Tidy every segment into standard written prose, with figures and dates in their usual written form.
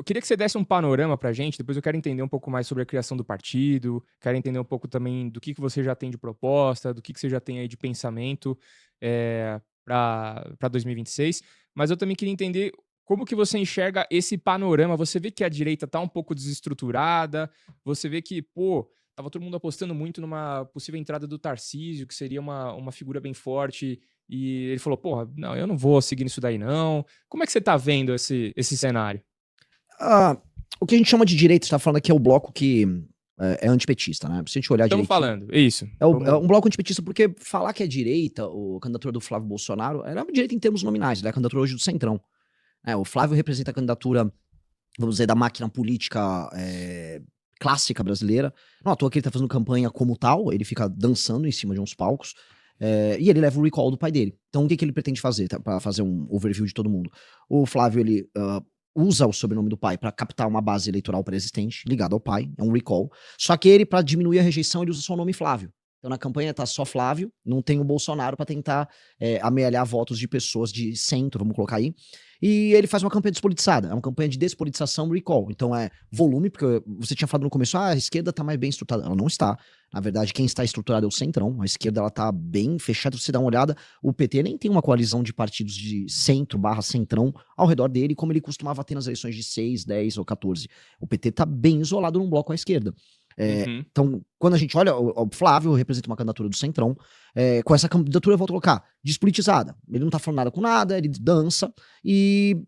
queria que você desse um panorama pra gente, depois eu quero entender um pouco mais sobre a criação do partido, quero entender um pouco também do que você já tem de proposta, do que você já tem aí de pensamento para 2026, mas eu também queria entender como que você enxerga esse panorama. Você vê que a direita tá um pouco desestruturada, você vê que, pô, tava todo mundo apostando muito numa possível entrada do Tarcísio, que seria uma figura bem forte, e ele falou, porra, não, eu não vou seguir nisso daí não. Como é que você tá vendo esse cenário? O que a gente chama de direita, você tá falando aqui, é o bloco que é antipetista, né? Se a gente olhar Estamos direitinho... falando, é isso. É um bloco antipetista porque falar que é direita, a candidatura do Flávio Bolsonaro, era direita em termos nominais, é a candidatura hoje do Centrão. O Flávio representa a candidatura, vamos dizer, da máquina política clássica brasileira. Não à toa que ele tá fazendo campanha como tal, ele fica dançando em cima de uns palcos, e ele leva o recall do pai dele. Então o que ele pretende fazer, tá, para fazer um overview de todo mundo? O Flávio, ele usa o sobrenome do pai para captar uma base eleitoral pré-existente, ligada ao pai, é um recall. Só que ele, para diminuir a rejeição, ele usa só o nome Flávio. Então na campanha tá só Flávio, não tem o Bolsonaro para tentar amealhar votos de pessoas de centro, vamos colocar aí. E ele faz uma campanha despolitizada, é uma campanha de despolitização recall. Então é volume, porque você tinha falado no começo, a esquerda tá mais bem estruturada. Ela não está. Na verdade, quem está estruturado é o Centrão. A esquerda, ela tá bem fechada. Se você dá uma olhada, o PT nem tem uma coalizão de partidos de centro/centrão ao redor dele, como ele costumava ter nas eleições de 6, 10 ou 14. O PT tá bem isolado num bloco à esquerda. Então, quando a gente olha, o Flávio representa uma candidatura do Centrão, com essa candidatura eu vou colocar despolitizada. Ele não tá falando nada com nada, ele dança, e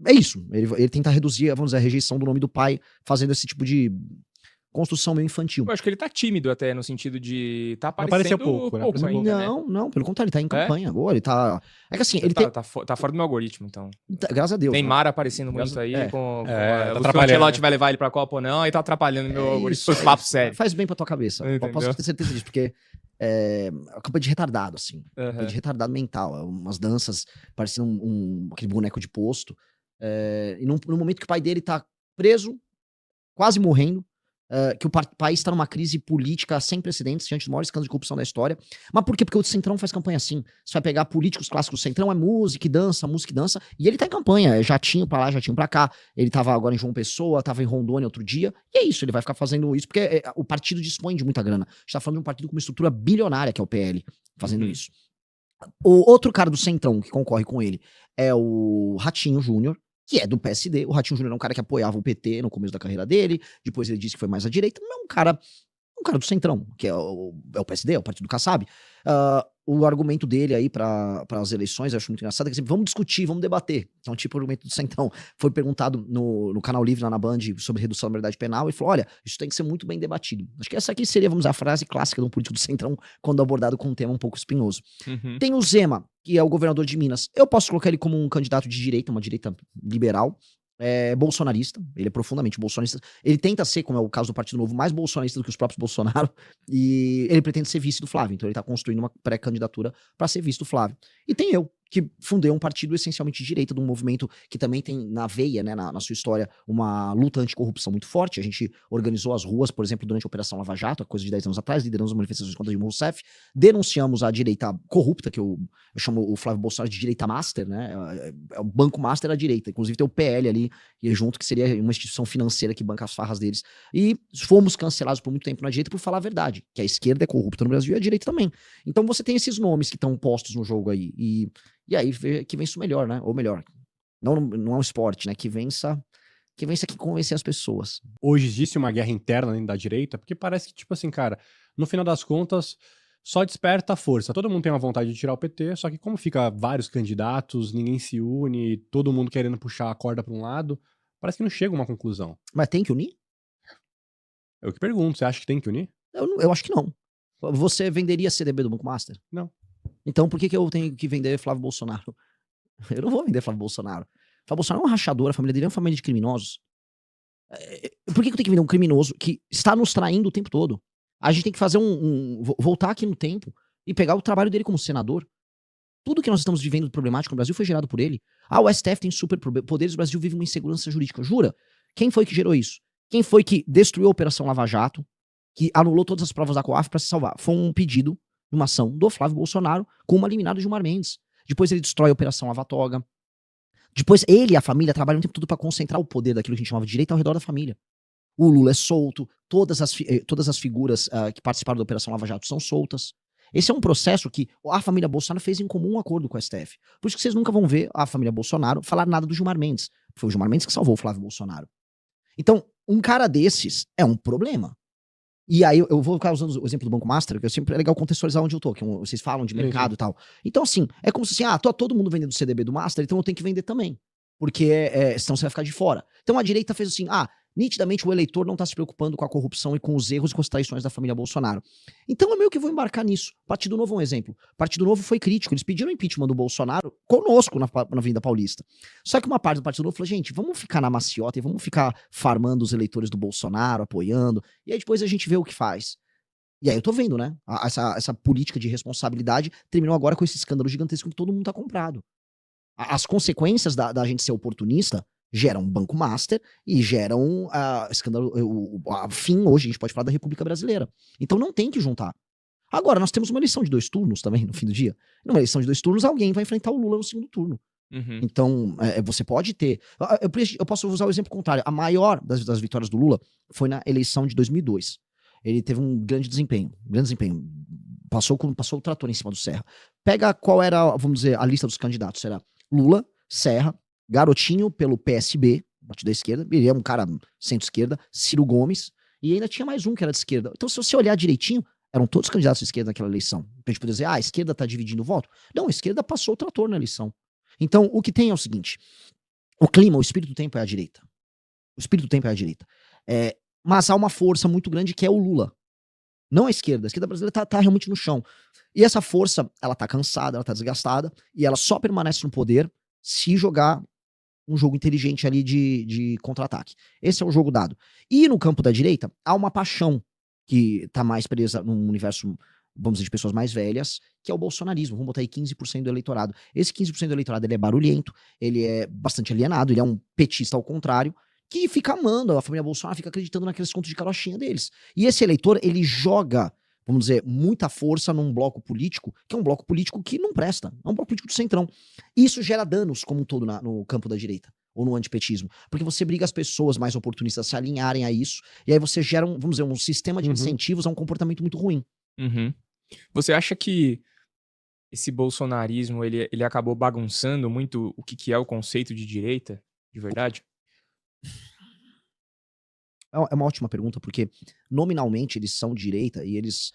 é isso. Ele tenta reduzir, vamos dizer, a rejeição do nome do pai, fazendo esse tipo de construção meio infantil. Eu acho que ele tá tímido até, no sentido de tá aparecendo apareceu pouco, né? pouco ainda, Não, pelo contrário, ele tá em campanha agora, ele tá... É que assim, ele tá fora do meu algoritmo, então. Graças a Deus. Neymar aparecendo muito aí, tá o Ancelotti vai levar ele pra Copa ou não, aí tá atrapalhando o meu algoritmo. Papo sério. Faz bem pra tua cabeça. Eu posso ter certeza disso, porque é uma campanha de retardado, assim. Campanha de retardado mental. Umas danças parecendo aquele boneco de posto. E no momento que o pai dele tá preso, quase morrendo, que o país está numa crise política sem precedentes, diante dos maiores escândalos de corrupção da história. Mas por quê? Porque o Centrão faz campanha assim. Você vai pegar políticos clássicos do Centrão, é música e dança, e ele tá em campanha, jatinho pra lá, jatinho pra cá. Ele tava agora em João Pessoa, tava em Rondônia outro dia, e é isso, ele vai ficar fazendo isso, porque o partido dispõe de muita grana. A gente tá falando de um partido com uma estrutura bilionária, que é o PL, fazendo isso. O outro cara do Centrão que concorre com ele é o Ratinho Júnior, que é do PSD. O Ratinho Júnior é um cara que apoiava o PT no começo da carreira dele, depois ele disse que foi mais à direita, não é um cara do Centrão, que é o PSD, é o partido do Kassab. O argumento dele aí para as eleições, eu acho muito engraçado, é que assim, vamos discutir, vamos debater. Então, tipo, o argumento do Centrão foi perguntado no Canal Livre, lá na Band, sobre redução da maioridade penal, e falou, olha, isso tem que ser muito bem debatido. Acho que essa aqui seria, vamos dizer, a frase clássica de um político do Centrão, quando abordado com um tema um pouco espinhoso. Tem o Zema, que é o governador de Minas. Eu posso colocar ele como um candidato de direita, uma direita liberal, bolsonarista, ele é profundamente bolsonarista. Ele tenta ser, como é o caso do Partido Novo, mais bolsonarista do que os próprios Bolsonaro, e ele pretende ser vice do Flávio, então ele tá construindo uma pré-candidatura para ser vice do Flávio. E tem eu, que fundei um partido essencialmente de direita, de um movimento que também tem na veia, né, na sua história, uma luta anticorrupção muito forte. A gente organizou as ruas, por exemplo, durante a Operação Lava Jato, coisa de 10 anos atrás, lideramos manifestações contra Dilma Rousseff, denunciamos a direita corrupta, que eu chamo o Flávio Bolsonaro de direita master, né, é o banco master da direita, inclusive tem o PL ali, e junto, que seria uma instituição financeira que banca as farras deles. E fomos cancelados por muito tempo na direita por falar a verdade, que a esquerda é corrupta no Brasil e a direita também. Então você tem esses nomes que estão postos no jogo aí, e aí que vença o melhor, né? Ou melhor, não é um esporte, né? Que vença quem convencer as pessoas. Hoje existe uma guerra interna dentro da direita, porque parece que, tipo assim, cara, no final das contas, só desperta a força. Todo mundo tem uma vontade de tirar o PT, só que como fica vários candidatos, ninguém se une, todo mundo querendo puxar a corda para um lado, parece que não chega a uma conclusão. Mas tem que unir? Eu que pergunto, você acha que tem que unir? Eu acho que não. Você venderia CDB do Banco Master? Não. Então por que eu tenho que vender Flávio Bolsonaro? Eu não vou vender Flávio Bolsonaro. Flávio Bolsonaro é um rachador, a família dele é uma família de criminosos. Por que eu tenho que vender um criminoso que está nos traindo o tempo todo? A gente tem que fazer voltar aqui no tempo e pegar o trabalho dele como senador. Tudo que nós estamos vivendo de problemático no Brasil foi gerado por ele. O STF tem super poderes, o Brasil vive uma insegurança jurídica. Jura? Quem foi que gerou isso? Quem foi que destruiu a Operação Lava Jato, que anulou todas as provas da COAF para se salvar? Foi um pedido, uma ação do Flávio Bolsonaro com uma liminar do Gilmar Mendes. Depois ele destrói a Operação Lava Toga. Depois, ele e a família trabalham o tempo todo para concentrar o poder daquilo que a gente chamava de direita ao redor da família. O Lula é solto, todas as figuras que participaram da Operação Lava Jato são soltas. Esse é um processo que a família Bolsonaro fez em comum acordo com o STF. Por isso que vocês nunca vão ver a família Bolsonaro falar nada do Gilmar Mendes. Foi o Gilmar Mendes que salvou o Flávio Bolsonaro. Então, um cara desses é um problema. E aí eu vou ficar usando o exemplo do Banco Master, que sempre é legal contextualizar onde eu tô, que vocês falam de mercado e tal. Então, assim, é como se assim, todo mundo vendendo o CDB do Master, então eu tenho que vender também. Porque senão você vai ficar de fora. Então a direita fez assim, nitidamente o eleitor não tá se preocupando com a corrupção e com os erros e com as traições da família Bolsonaro. Então eu meio que vou embarcar nisso. Partido Novo é um exemplo. Partido Novo foi crítico, eles pediram o impeachment do Bolsonaro conosco na Avenida Paulista. Só que uma parte do Partido Novo falou, gente, vamos ficar na maciota e vamos ficar farmando os eleitores do Bolsonaro, apoiando, e aí depois a gente vê o que faz. E aí eu tô vendo, né, essa política de responsabilidade terminou agora com esse escândalo gigantesco que todo mundo tá comprado. As consequências da gente ser oportunista geram Banco Master e geram escândalo, fim hoje, a gente pode falar da República Brasileira. Então não tem que juntar. Agora, nós temos uma eleição de 2 turnos também, no fim do dia. Numa eleição de 2 turnos, alguém vai enfrentar o Lula no segundo turno. Uhum. Então, você pode ter... Eu posso usar o exemplo contrário. A maior das vitórias do Lula foi na eleição de 2002. Ele teve um grande desempenho. Passou o trator em cima do Serra. Pega qual era, vamos dizer, a lista dos candidatos. Era Lula, Serra, Garotinho pelo PSB, partido da esquerda, ele é um cara centro-esquerda, Ciro Gomes, e ainda tinha mais um que era de esquerda. Então, se você olhar direitinho, eram todos candidatos de esquerda naquela eleição. Pra gente poder dizer, a esquerda tá dividindo o voto. Não, a esquerda passou o trator na eleição. Então, o que tem é o seguinte, o clima, o espírito do tempo é a direita. O espírito do tempo é a direita. Mas há uma força muito grande que é o Lula. Não a esquerda brasileira tá realmente no chão. E essa força, ela tá cansada, ela tá desgastada, e ela só permanece no poder se jogar um jogo inteligente ali de contra-ataque. Esse é o jogo dado. E no campo da direita, há uma paixão que tá mais presa num universo, vamos dizer, de pessoas mais velhas, que é o bolsonarismo. Vamos botar aí 15% do eleitorado. Esse 15% do eleitorado, ele é barulhento, ele é bastante alienado, ele é um petista ao contrário, que fica amando a família Bolsonaro, fica acreditando naqueles contos de carochinha deles. E esse eleitor, ele joga, vamos dizer, muita força num bloco político, que é um bloco político que não presta. É um bloco político do centrão. E isso gera danos, como um todo, no campo da direita, ou no antipetismo. Porque você briga as pessoas mais oportunistas a se alinharem a isso, e aí você gera, vamos dizer, um sistema de incentivos a um comportamento muito ruim. Uhum. Você acha que esse bolsonarismo, ele acabou bagunçando muito o que é o conceito de direita, de verdade? É uma ótima pergunta, porque nominalmente eles são de direita e eles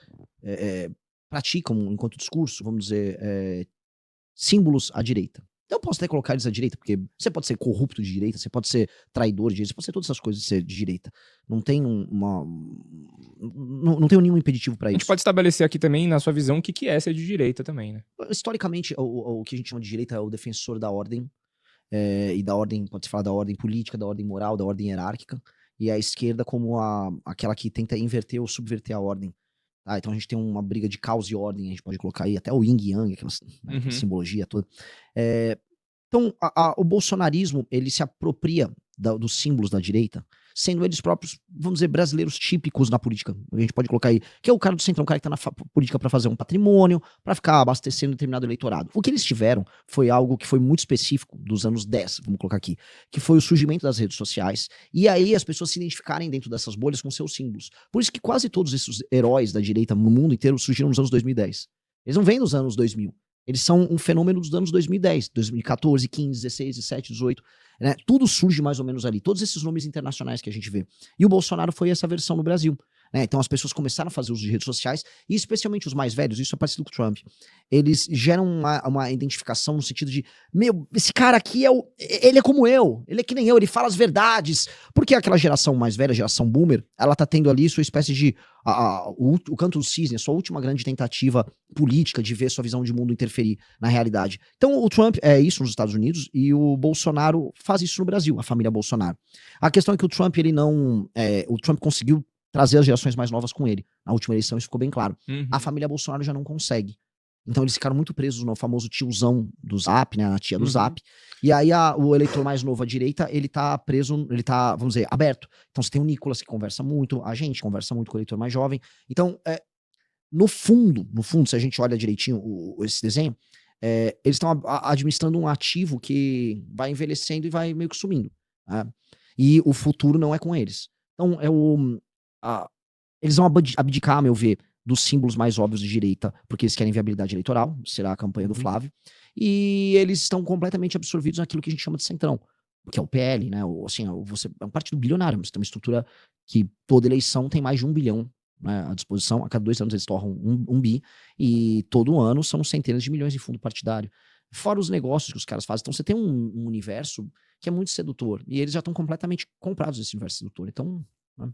praticam, enquanto discurso, vamos dizer, símbolos à direita. Então eu posso até colocar eles à direita, porque você pode ser corrupto de direita, você pode ser traidor de direita, você pode ser todas essas coisas de ser de direita. Não tem não tem nenhum impeditivo para isso. A gente pode estabelecer aqui também, na sua visão, o que é ser de direita também, né? Historicamente, o que a gente chama de direita é o defensor da ordem, e da ordem, pode-se falar da ordem política, da ordem moral, da ordem hierárquica, e a esquerda como aquela que tenta inverter ou subverter a ordem. Então a gente tem uma briga de caos e ordem, a gente pode colocar aí até o yin e yang, aquela simbologia toda. Então o bolsonarismo, ele se apropria dos símbolos da direita, sendo eles próprios, vamos dizer, brasileiros típicos na política. A gente pode colocar aí, que é o cara do centrão, o cara que tá na política para fazer um patrimônio, para ficar abastecendo determinado eleitorado. O que eles tiveram foi algo que foi muito específico dos anos 10, vamos colocar aqui, que foi o surgimento das redes sociais, e aí as pessoas se identificarem dentro dessas bolhas com seus símbolos. Por isso que quase todos esses heróis da direita no mundo inteiro surgiram nos anos 2010. Eles não vêm nos anos 2000. Eles são um fenômeno dos anos 2010, 2014, 15, 16, 17, 18, né? Tudo surge mais ou menos ali, todos esses nomes internacionais que a gente vê. E o Bolsonaro foi essa versão no Brasil, né? Então as pessoas começaram a fazer uso de redes sociais, e especialmente os mais velhos, isso é parecido com o Trump, eles geram uma identificação no sentido de, esse cara aqui ele é como eu, ele é que nem eu, ele fala as verdades, porque aquela geração mais velha, a geração boomer, ela tá tendo ali sua espécie de, o canto do cisne, a sua última grande tentativa política de ver sua visão de mundo interferir na realidade. Então o Trump é isso nos Estados Unidos, e o Bolsonaro faz isso no Brasil, a família Bolsonaro. A questão é que o Trump, o Trump conseguiu trazer as gerações mais novas com ele. Na última eleição isso ficou bem claro. A família Bolsonaro já não consegue. Então eles ficaram muito presos no famoso tiozão do Zap, né, a tia do Zap. E aí o eleitor mais novo à direita, ele tá preso, ele tá, vamos dizer, aberto. Então você tem o Nicolas que conversa muito, a gente conversa muito com o eleitor mais jovem. Então, no fundo, se a gente olha direitinho esse desenho, eles estão administrando um ativo que vai envelhecendo e vai meio que sumindo. Né? E o futuro não é com eles. Então, eles vão abdicar, a meu ver, dos símbolos mais óbvios de direita, porque eles querem viabilidade eleitoral, será a campanha do Flávio, e eles estão completamente absorvidos naquilo que a gente chama de centrão, que é o PL, né? Você é um partido bilionário, você tem uma estrutura que toda eleição tem mais de 1 bilhão, né, à disposição. A cada 2 anos eles torram 1 bi, e todo ano são centenas de milhões de fundo partidário. Fora os negócios que os caras fazem. Então você tem um universo que é muito sedutor, e eles já estão completamente comprados nesse universo sedutor. Então, né?